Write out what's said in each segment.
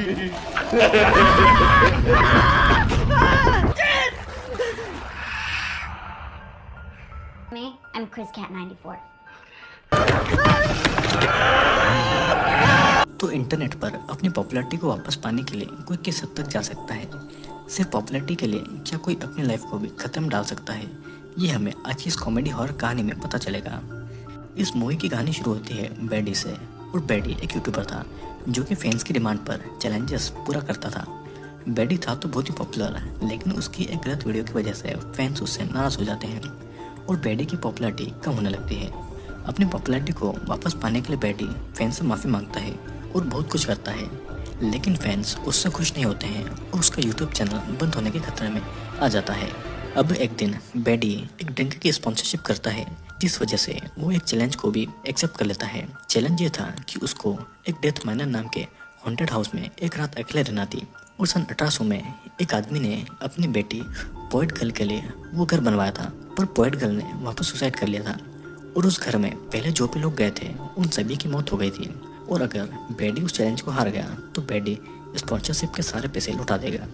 I'm ChrisCat94. तो internet पर अपनी पॉपुलैरिटी को वापस पाने के लिए कोई किस हद तक जा सकता है? सिर्फ पॉपुलैरिटी के लिए क्या कोई अपनी लाइफ को भी खत्म डाल सकता है? ये हमें आज की इस कॉमेडी हॉरर कहानी में पता चलेगा। इस मूवी की कहानी शुरू होती है बैडी से, और बैडी एक यूट्यूबर था जो कि फैंस की डिमांड पर चैलेंजेस पूरा करता था। बैडी था तो बहुत ही पॉपुलर, लेकिन उसकी एक गलत वीडियो की वजह से फैंस उससे नाराज हो जाते हैं और बैडी की पॉपुलैरिटी कम होने लगती है। अपनी पॉपुलैरिटी को वापस पाने के लिए बैडी फैंस से माफ़ी मांगता है और बहुत कुछ करता है, लेकिन फैंस उससे खुश नहीं होते हैं और उसका यूट्यूब चैनल बंद होने के खतरे में आ जाता है। अब एक दिन बैडी एक ड्रिंक की स्पॉन्सरशिप करता है, जिस वजह से वो एक चैलेंज को भी एक्सेप्ट कर लेता है। चैलेंज ये था कि उसको एक डेथ माइनर नाम के हॉन्टेड हाउस में एक रात अकेले रहना थी। और सन 1800 में एक आदमी ने अपनी बेटी पोएट गर्ल के लिए वो घर बनवाया था, पर पोएट गर्ल ने वहाँ पर सुसाइड कर लिया था और उस घर में पहले जो भी लोग गए थे उन सभी की मौत हो गई थी। और अगर बैडी उस चैलेंज को हार गया तो बैडी स्पॉन्सरशिप के सारे पैसे लौटा देगा।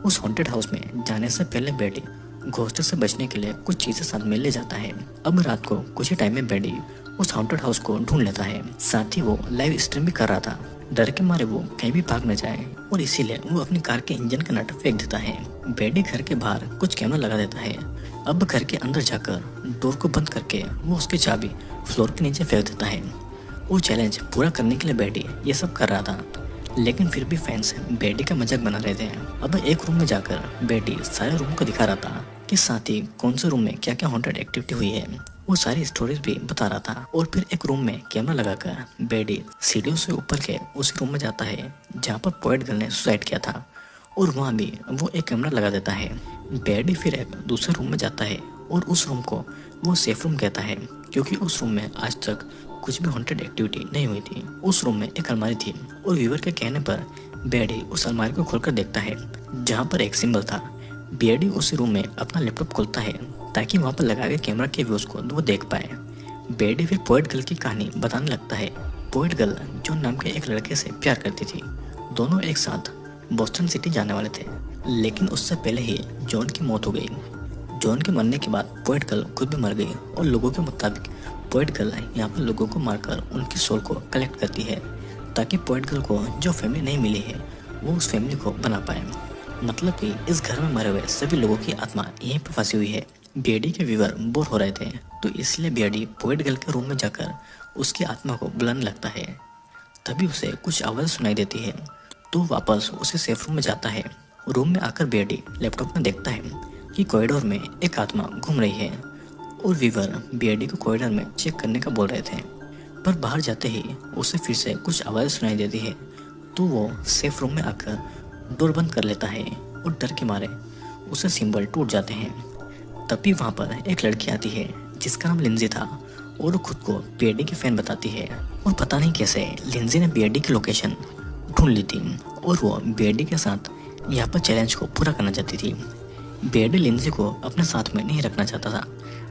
उस हॉन्टेड हाउस में जाने से पहले बैडी घोस्ट से बचने के लिए कुछ चीजें साथ में ले जाता है। अब रात को कुछ ही टाइम में बैडी उस हॉन्टेड हाउस को ढूंढ लेता है। साथ ही वो लाइव स्ट्रीम भी कर रहा था। डर के मारे वो कहीं भी भाग न जाए और इसीलिए वो अपनी कार के इंजन का नट फेंक देता है। बैडी घर के बाहर कुछ कैमरा लगा देता है। अब घर के अंदर जाकर डोर को बंद करके वो उसकी चाबी फ्लोर के नीचे फेंक देता है। वो चैलेंज पूरा करने के लिए बैडी ये सब कर रहा था, लेकिन फिर भी फैंस बैडी का मजाक बना रहे थे। अब एक रूम में जाकर बैडी सारे रूम को दिखा रहा था कि साथ ही कौन से रूम में क्या क्या हॉन्टेड एक्टिविटी हुई है, वो सारी स्टोरीज भी बता रहा था। और फिर एक रूम में कैमरा लगाकर बैडी सीढ़ियों से ऊपर के उस रूम में जाता है जहाँ पर पोएट गर्ल ने सुसाइड किया था, और वहाँ भी वो एक कैमरा लगा देता है। बैडी फिर एक दूसरे रूम में जाता है और उस रूम को वो सेफ रूम कहता है, क्योंकि उस रूम में आज तक कुछ भी हॉन्टेड एक्टिविटी नहीं हुई थी। उस रूम में एक अलमारी थी और व्यूअर के कहने पर बैडी उस अलमारी को खोलकर देखता है जहाँ पर एक सिंबल था। बैडी उस रूम में अपना लैपटॉप खोलता है ताकि वहाँ पर लगा के कैमरा के व्यूज को वो देख पाए। बैडी फिर पोएट गर्ल की कहानी बताने लगता है। पोएट गर्ल जॉन नाम के एक लड़के से प्यार करती थी। दोनों एक साथ बोस्टन सिटी जाने वाले थे, लेकिन उससे पहले ही जॉन की मौत हो गई। जॉन के मरने के बाद पोएट गर्ल खुद भी मर गई और लोगों के मुताबिक पोएट गर्ल यहाँ पर लोगों को मारकर उनकी सोल को कलेक्ट करती है ताकि पोएट गर्ल को जो फैमिली नहीं मिली है वो उस फैमिली को बना पाए। मतलब कि इस घर में मरे हुए सभी लोगों की आत्मा यहीं पर फंसी हुई है। बैडी के व्यूअर बोर हो रहे थे, तो इसलिए बैडी पोएट गर्ल के रूम में जाकर उसकी आत्मा को बुलाने लगता है। तभी उसे कुछ आवाज़ सुनाई देती है, तो वापस उसे सेफ रूम में जाता है। रूम में आकर बैडी लैपटॉप में देखता है कि कॉरिडोर में एक आत्मा घूम रही है और व्यूअर बैडी को कॉरिडोर में चेक करने का बोल रहे थे, पर बाहर जाते ही उसे फिर से कुछ आवाज़ सुनाई देती है, तो वो सेफ रूम में आकर डोर बंद कर लेता है और डर के मारे उसे सिंबल टूट जाते हैं। तभी वहाँ पर एक लड़की आती है जिसका नाम लिंजी था और वो खुद को बैडी की फैन बताती है। और पता नहीं कैसे लिंजी ने बैडी की लोकेशन ढूंढ ली थी और वो बैडी के साथ यहाँ पर चैलेंज को पूरा करना चाहती थी। बैडी लिंजी को अपने साथ में नहीं रखना चाहता था,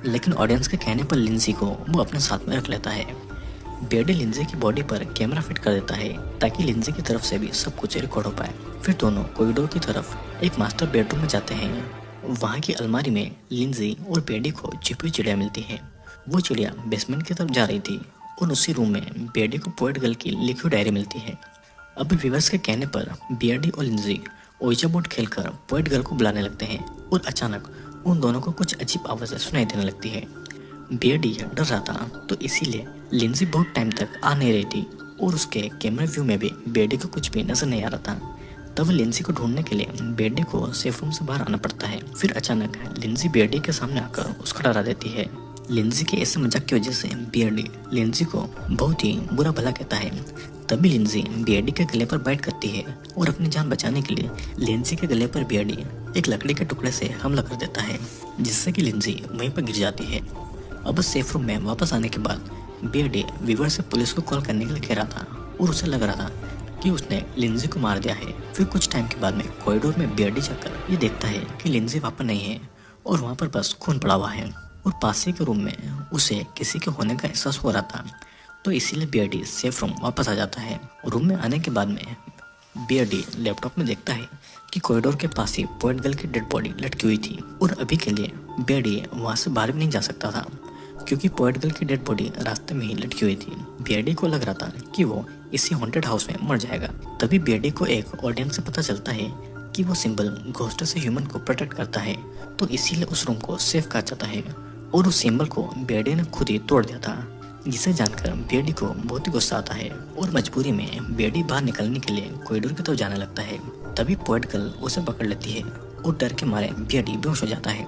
लेकिन ऑडियंस के कहने पर लिंजी को वो अपने साथ में रख लेता है। बैडी लिंजी की बॉडी पर कैमरा फिट कर देता है ताकि लिंजी की तरफ से भी सब कुछ रिकॉर्ड हो पाए। फिर दोनों कॉरिडोर की तरफ एक मास्टर बेडरूम में जाते हैं। वहाँ की अलमारी में लिंजी और बैडी को छिपी हुई चिड़िया मिलती है। वो चिड़िया बेसमेंट की तरफ जा रही थी और उसी रूम में बैडी को पोएट गर्ल की लिखी हुई डायरी मिलती है। अब व्यूअर्स के कहने पर बैडी और लिंजी ओइजा बोर्ड खेलकर पोएट गर्ल को बुलाने लगते हैं और अचानक उन दोनों को कुछ अजीब आवाज़ें सुनाई देने लगती है। बैडी डर रहा था, तो इसीलिए लिंजी बहुत टाइम तक आ नहीं रही थी और उसके कैमरा व्यू में भी बैडी को कुछ भी नजर नहीं आ रहा था। तब लिंजी को ढूंढने के लिए बैडी को सेफ रूम से बाहर आना पड़ता है। फिर अचानक लिंजी बैडी के सामने आकर उसको डरा देती है। लिंजी के ऐसे मजाक की वजह से बैडी लिंजी को बहुत ही बुरा भला कहता है। तभी लिंजी बैडी के गले पर बाइट करती है और अपनी जान बचाने के लिए लिंजी के गले पर बैडी एक लकड़ी के टुकड़े से हमला कर देता है, जिससे कि लिंजी वहीं पर गिर जाती है। अब सेफ रूम में वापस आने के बाद बैडी व्यूअर से पुलिस को कॉल करने के लिए कह रहा था और उसे लग रहा था कि उसने लिंजी को मार दिया है। फिर कुछ टाइम के बाद में कॉरिडोर में बैडी जाकर ये देखता है कि लिंजी वहाँ पर नहीं है और वहाँ पर बस खून पड़ा हुआ है और पास ही के रूम में उसे किसी के होने का एहसास हो रहा था, तो इसीलिए बैडी सेफ रूम वापस आ जाता है। रूम में आने के बाद में बेयरडी लैपटॉप में देखता है कि कॉरिडोर के पास ही पोएट गर्ल की डेड बॉडी लटकी हुई थी और अभी के लिए बेयरडी वहाँ से बाहर भी नहीं जा सकता था क्योंकि पोएट गर्ल की डेड बॉडी रास्ते में ही लटकी हुई थी। बेयरडी को लग रहा था कि वो इसी हॉन्टेड हाउस में मर जाएगा। तभी बेयरडी को एक ऑडियंस से पता चलता है कि वो सिंबल घोस्ट से ह्यूमन को प्रोटेक्ट करता है, तो इसीलिए उस रूम को सेफ कहा जाता है और उस सिंबल को बेयरडी ने खुद ही तोड़ दिया था, जिसे जानकर बेयरडी को बहुत ही गुस्सा आता है और मजबूरी में बेयरडी बाहर निकलने के लिए कॉरिडोर की तरफ जाने लगता है। तभी पोएट गर्ल उसे पकड़ लेती है और डर के मारे बेयरडी बेहोश हो जाता है।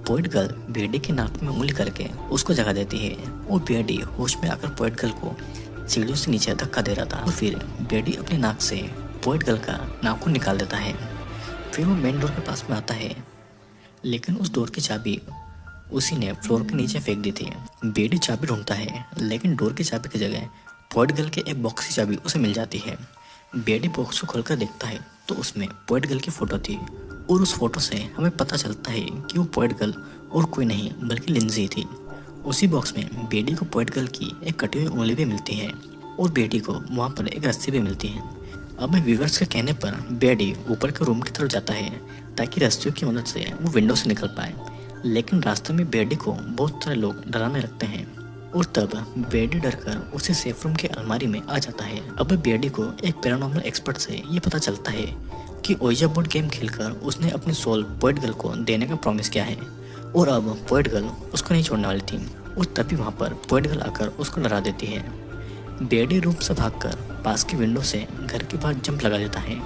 पोएट गर्ल बेयरडी के नाक में उंगली करके उसको जगा देती है और बेयरडी होश में आकर पोएट गर्ल को सीढ़ियों से नीचे धक्का दे रहा था और फिर बेयरडी अपने नाक से पोएट गर्ल का नाखून निकाल देता है। फिर वो मेन डोर के पास में आता है, लेकिन उस डोर की चाबी उसी ने फ्लोर के नीचे फेंक दी थी। बेयरडी चाबी ढूंढता है, लेकिन डोर की चाबी की जगह पोएट गर्ल के एक बॉक्स की चाबी उसे मिल जाती है। बेयरडी बॉक्स को खोलकर देखता है तो उसमें पोएट गर्ल की फोटो थी और उस फोटो से हमें पता चलता है कि वो पोएट गर्ल और कोई नहीं बल्कि लिंजी थी। उसी बॉक्स में बेयरडी को पोएट गर्ल की एक कटी हुई उंगली भी मिलती है और बेयरडी को वहाँ पर एक रस्सी भी मिलती है। अब व्यूअर्स के कहने पर बेयरडी ऊपर के रूम की तरफ जाता है ताकि रस्सियों की मदद से वो विंडो से निकल पाए, लेकिन रास्ते में बेयरडी को बहुत सारे लोग डराने लगते हैं और तब बेयरडी डरकर उसे सेफ रूम के अलमारी में आ जाता है। अब बेयरडी को एक पैरानॉर्मल एक्सपर्ट से ये पता चलता है कि ओइजा बोर्ड गेम खेलकर उसने अपनी सोल पोएट गर्ल को देने का प्रॉमिस किया है और अब पोएट गर्ल उसको नहीं छोड़ने वाली थी और तभी वहाँ पर पोएट गर्ल आकर उसको डरा देती है। बेयरडी रूम से भागकर पास की विंडो से घर के बाहर जंप लगा देता है,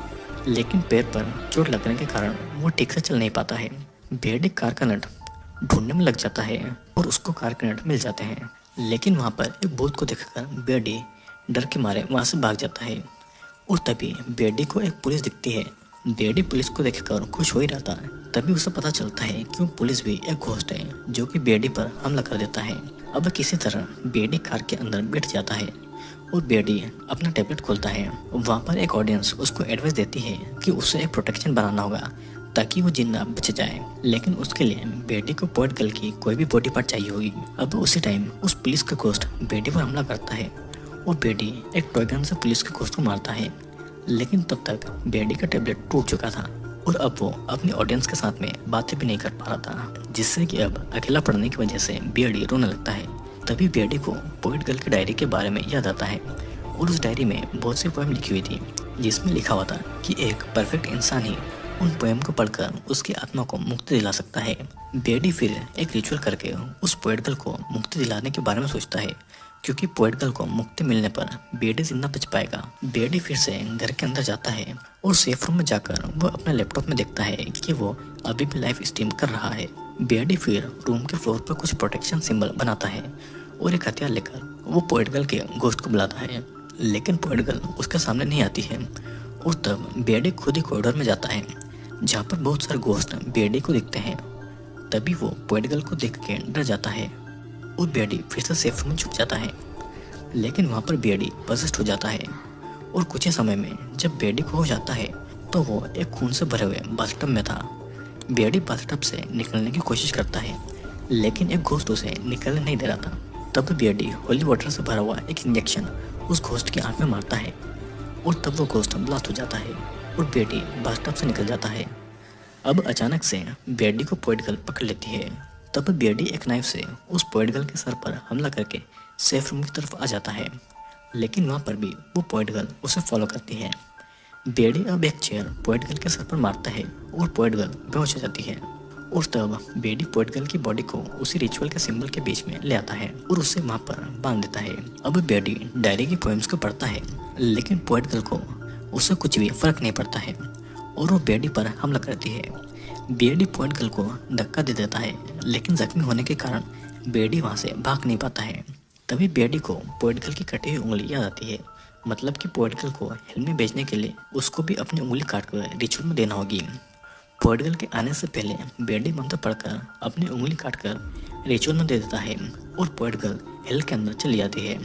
लेकिन पैर पर चोट लगने के कारण वो ठीक से चल नहीं पाता है। बेयरडी कार का नट ढूंढने में लग जाता है और उसको कार के नट मिल जाते हैं, लेकिन वहाँ पर एक भूत को देखकर बेयरडी डर के मारे वहाँ से भाग जाता है और तभी बेयरडी को एक पुलिस दिखती है। बेयरडी पुलिस को देखकर खुश हो ही रहता है, तभी उसे पता चलता है कि वो पुलिस भी एक घोस्ट है जो कि बेयरडी पर हमला कर देता है। अब किसी तरह बेयरडी कार के अंदर बैठ जाता है और बेयरडी अपना टैबलेट खोलता है। वहाँ पर एक ऑडियंस उसको एडवाइस देती है कि उसे एक प्रोटेक्शन बनाना होगा ताकि वो जिंदा बच जाए, लेकिन उसके लिए बेयरडी को पोएट गर्ल की कोई भी बॉडी पार्ट चाहिए होगी। अब उसी टाइम उस पुलिस का घोस्ट बेयरडी पर हमला करता है और बेयरडी एक टॉय गन से पुलिस के घोस्ट को मारता है, लेकिन तब तक बेयरडी का टैबलेट टूट चुका था और अब वो अपनी ऑडियंस के साथ में बातें भी नहीं कर पा रहा था, जिससे कि अब अकेला पड़ने की वजह से बेयरडी रोने लगता है। तभी बेयरडी को पोएट गर्ल की डायरी के बारे में याद आता है और उस डायरी में बहुत सी पोएम लिखी हुई थी जिसमें लिखा हुआ था कि एक परफेक्ट इंसान ही उन पोएम को पढ़कर उसकी आत्मा को मुक्ति दिला सकता है। बेयरडी फिर एक रिचुअल करके उस पोएट गर्ल को मुक्ति दिलाने के बारे में सोचता है, क्योंकि पोएट गर्ल को मुक्ति मिलने पर बेयरडी जिंदा बच पाएगा। बेयरडी फिर से घर के अंदर जाता है और सेफ रूम में जाकर वो अपने लैपटॉप में देखता है कि वो अभी भी लाइव स्ट्रीम कर रहा है। बेयरडी फिर रूम के फ्लोर पर कुछ प्रोटेक्शन सिंबल बनाता है और एक हथियार लेकर वो पोएट गर्ल के घोस्ट को बुलाता है, लेकिन पोएट गर्ल उसके सामने नहीं आती है और तब बेयरडी खुद ही कॉरिडोर में जाता है जहाँ पर बहुत सारे घोस्ट बेयरडी को दिखते हैं। तभी वो पोएट गर्ल को देख के डर जाता है और बेयरडी फिर से सेफ रूम में छुप जाता है, लेकिन वहाँ पर बेयरडी पॉसेस्ड हो जाता है और कुछ ही समय में जब बेयरडी खो हो जाता है तो वो एक खून से भरे हुए बाथटब में था। बेयरडी बाथटब से निकलने की कोशिश करता है, लेकिन एक घोस्ट उसे निकलने नहीं दे रहा था। तब बेयरडी होली वाटर से भरा हुआ एक इंजेक्शन उस घोस्ट की आंख में मारता है और तब वो घोस्ट ब्लास्ट हो जाता है और बेयरडी बाथटब से निकल जाता है। अब अचानक से बेयरडी को पोएट गर्ल पकड़ लेती है। तब बेयरडी एक नाइफ से उस पोएट गर्ल के सर पर हमला करके सेफ रूम की तरफ आ जाता है, लेकिन वहाँ पर भी वो पोएट गर्ल उसे फॉलो करती है। बेयरडी अब एक चेयर पोएट गर्ल के सर पर मारता है और पोएट गर्ल बेहोश हो जाती है और तब बेयरडी पोएट गर्ल की बॉडी को उसी रिचुअल के सिंबल के बीच में ले आता है और उसे वहाँ पर बांध देता है। अब बेयरडी डायरी की पोएम्स को पढ़ता है, लेकिन पोएट गर्ल को उससे कुछ भी फर्क नहीं पड़ता है और वो बेयरडी पर हमला करती है। बेयरडी पोएट गर्ल को धक्का दे देता है, लेकिन जख्मी होने के कारण बेयरडी वहाँ से भाग नहीं पाता है। तभी बेयरडी को पोएट गर्ल की कटी हुई उंगली याद आती है, मतलब कि पोएट गर्ल को हेल में भेजने के लिए उसको भी अपनी उंगली काट कर रिचुअल में देना होगी। पोएट गर्ल के आने से पहले बेयरडी मंत्र पढ़कर अपनी उंगली काटकर रिचुअल में दे देता है और पोएट गर्ल हेल के अंदर चली जाती है।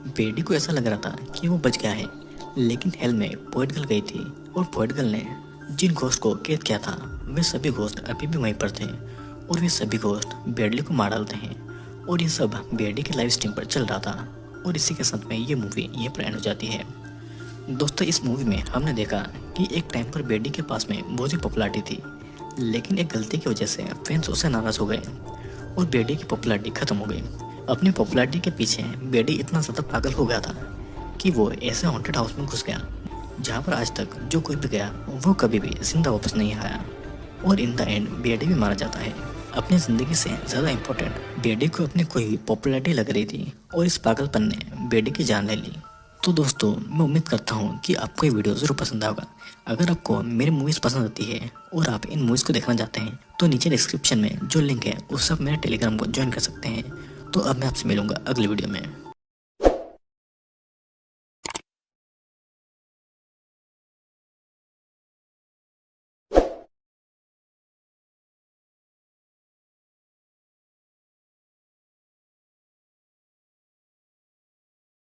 बेयरडी को ऐसा लग रहा था कि वो बच गया है, लेकिन हेल में पोएट गर्ल गई थी और पोएट गर्ल ने जिन घोस्ट को कैद किया था वे सभी घोस्ट अभी भी वहीं पर थे और वे सभी घोस्ट बेयरडी को मार डालते हैं और ये सब बेयरडी के लाइव स्ट्रीम पर चल रहा था। और इसी के साथ में ये मूवी यहीं पर एंड हो जाती है। दोस्तों इस मूवी में हमने देखा कि एक टाइम पर बेडी के पास में बहुत ही पॉपुलैरिटी थी, लेकिन एक गलती की वजह से फैंस उससे नाराज़ हो गए और बेडी की पॉपुलैरिटी ख़त्म हो गई। अपनी पॉपुलैरिटी के पीछे बेडी इतना ज़्यादा पागल हो गया था कि वो ऐसे हॉन्टेड हाउस में घुस गया जहाँ पर आज तक जो कोई भी गया वो कभी भी जिंदा वापस नहीं आया और इन द एंड बेडी भी मारा जाता है। अपनी ज़िंदगी से ज़्यादा इम्पोर्टेंट बेडी को अपनी कोई पॉपुलैरिटी लग रही थी और इस पागलपन ने बेडी की जान ले ली। तो दोस्तों मैं उम्मीद करता हूँ कि आपको ये वीडियो ज़रूर पसंद आएगा। अगर आपको मेरी मूवीज़ पसंद आती है और आप इन मूवीज़ को देखना चाहते हैं तो नीचे डिस्क्रिप्शन में जो लिंक है उससे आप मेरे टेलीग्राम को ज्वाइन कर सकते हैं। तो अब मैं आपसे मिलूंगा अगली वीडियो में।